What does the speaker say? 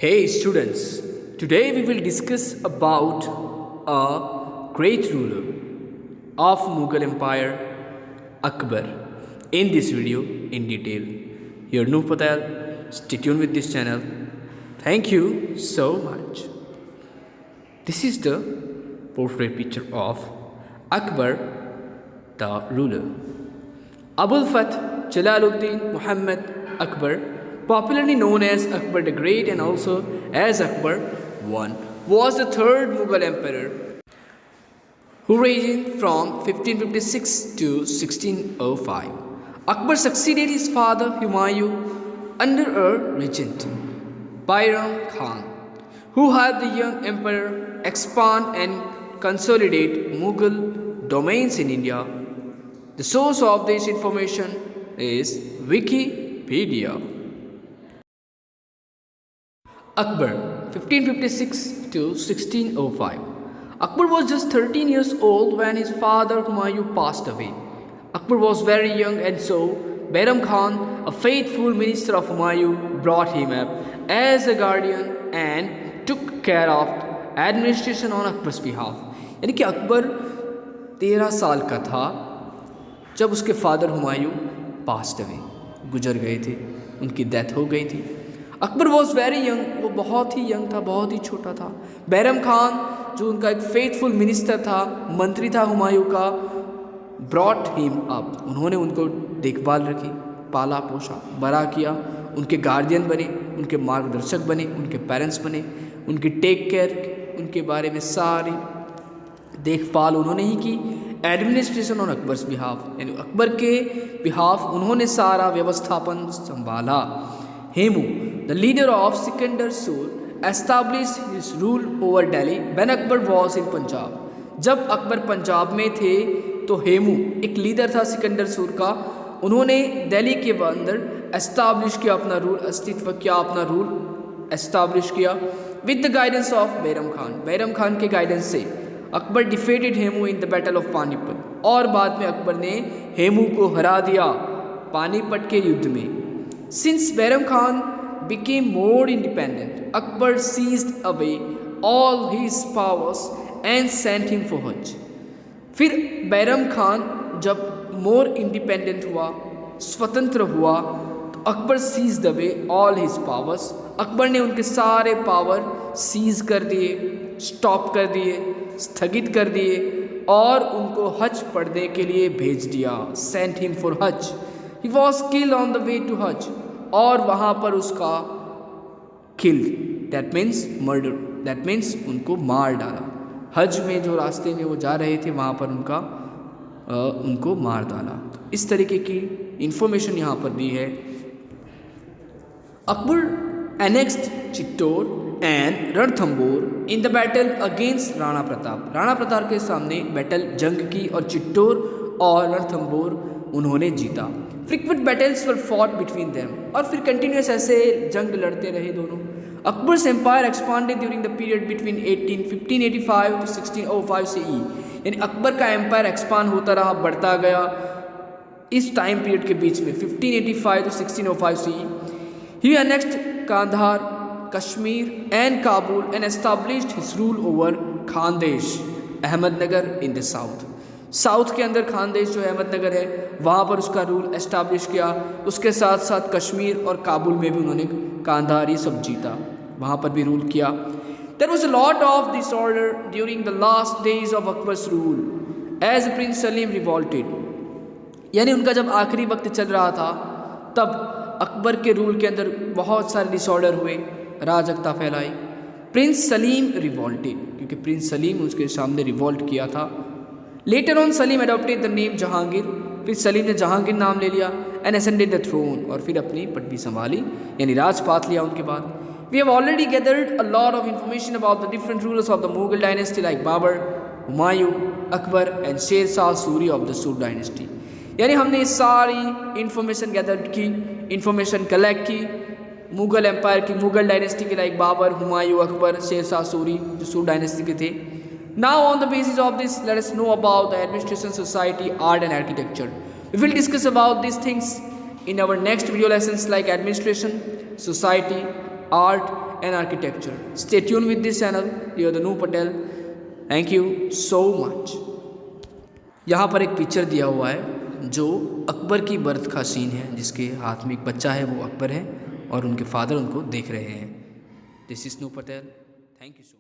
Hey students, today we will discuss about a great ruler of Mughal Empire, Akbar. In this video, in detail, here Noor Patel. Stay tuned with this channel. Thank you so much. This is the portrait picture of Akbar, the ruler. Abul Fath Jalaluddin Muhammad Akbar, popularly known as Akbar the Great and also as Akbar I, was the third Mughal emperor who reigned from 1556 to 1605. Akbar succeeded his father Humayun under a regent, Bayram Khan, who helped the young emperor expand and consolidate Mughal domains in India. The source of this information is Wikipedia. Akbar, 1556 to 1605. Akbar was just 13 years old when his father Humayun passed away. Akbar was very young, and so Bayram Khan, a faithful minister of Humayun, brought him up as a guardian and took care of administration on Akbar's behalf. यानी कि अकबर 13 साल का था जब उसके father Humayun passed away, गुजर गए थे, उनकी डेथ हो गई थी. अकबर वॉज वेरी यंग, वो बहुत ही यंग था, बहुत ही छोटा था. बैरम खान जो उनका एक फेथफुल मिनिस्टर था, मंत्री था हुमायूं का, ब्रॉट हिम अप, उन्होंने उनको देखभाल रखी, पाला पोसा, बड़ा किया, उनके गार्डियन बने, उनके मार्गदर्शक बने, उनके पेरेंट्स बने, उनकी टेक केयर, उनके बारे में सारी देखभाल उन्होंने ही की. एडमिनिस्ट्रेशन ऑन अकबर्स बिहाफ, यानी अकबर के बिहाफ उन्होंने सारा व्यवस्थापन संभाला. Hemu, the leader of Sikandar Sur, established his rule over Delhi when Akbar was in Punjab. जब अकबर पंजाब में थे तो हेमू एक लीडर था सिकंदर सूर का, उन्होंने दिल्ली के अंदर एस्टैब्लिश किया अपना रूल, अस्तित्व किया, अपना रूल एस्टैब्लिश किया with the guidance of Bairam Khan. Bairam Khan के गाइडेंस से Akbar defeated Hemu in the battle of Panipat, और बाद में अकबर ने हेमू को हरा दिया पानीपत के युद्ध में. Since Bairam Khan became more independent, Akbar seized away all his powers and sent him for Hajj. फिर बैरम खान जब मोर इंडिपेंडेंट हुआ, स्वतंत्र हुआ, तो Akbar seize away all his powers, Akbar ने उनके सारे पावर सीज कर दिए, स्टॉप कर दिए, स्थगित कर दिए और उनको हज पढ़ने के लिए भेज दिया. Saint him for hajj. He was killed on the way to hajj, और वहाँ पर उसका killed, that means murder, that means उनको मार डाला. हज में जो रास्ते में वो जा रहे थे वहाँ पर उनको मार डाला. तो इस तरीके की इंफॉर्मेशन यहाँ पर दी है. Akbar annexed Chittor and Ranthambore in the battle against Rana Pratap. Rana Pratap के सामने बैटल जंग की और चित्तौड़ और रणथंबोर उन्होंने जीता. Frequent battles were fought between them, और फिर कंटिन्यूस ऐसे जंग लड़ते रहे दोनों. Akbar's empire expanded during the period between 1585 to 1605 CE, यानी अकबर का एम्पायर एक्सपांड होता रहा, बढ़ता गया इस टाइम पीरियड के बीच में 1585 to 1605 CE. He annexed Kandahar, Kashmir and Kabul and established his rule over Khandesh, Ahmednagar in the south. South के अंदर खानदेश जो अहमदनगर है वहाँ पर उसका रूल एस्टैब्लिश किया. उसके साथ साथ कश्मीर और काबुल में भी उन्होंने कांधार ये सब जीता, वहाँ पर भी रूल किया. There was a lot of disorder during the last days of Akbar's rule as prince Salim revolted, यानी उनका जब आखिरी वक्त चल रहा था तब अकबर के रूल के अंदर बहुत सारे डिसऑर्डर हुए, अराजकता फैलाई. प्रिंस सलीम रिवॉल्टेड, क्योंकि प्रिंस सलीम उसके सामने रिवॉल्ट किया था. Later on Salim adopted the name Jahangir, फिर सलीम ने जहांगीर नाम ले लिया. एंड असेंडेड द थ्रोन, और फिर अपनी पदवी संभाली, यानी राजपात लिया उनके बाद. We have already gathered a lot of information about the different rulers of the Mughal dynasty like Babur, Humayun, Akbar and Sher Shah Suri of the Sur dynasty. यानी हमने सारी इंफॉर्मेशन गैदर की, इंफॉर्मेशन कलेक्ट की मुगल एम्पायर की, मुगल डायनेस्टी के लाइक बाबर, हुमायूं, अकबर, शेर शाह सूरी जो सूर डायनेस्टी के थे. Now on the basis of this, let us know about the administration, society, art and architecture. We will discuss about these things in our next video lessons like administration, society, art and architecture. Stay tuned with this channel. You are the Noor Patel. Thank you so much. यहाँ पर एक picture दिया हुआ है जो अकबर की birth का scene है, जिसके हाथ में एक बच्चा है, वो अकबर है और उनके फादर उनको देख रहे हैं. This is Noor Patel. Thank you so much.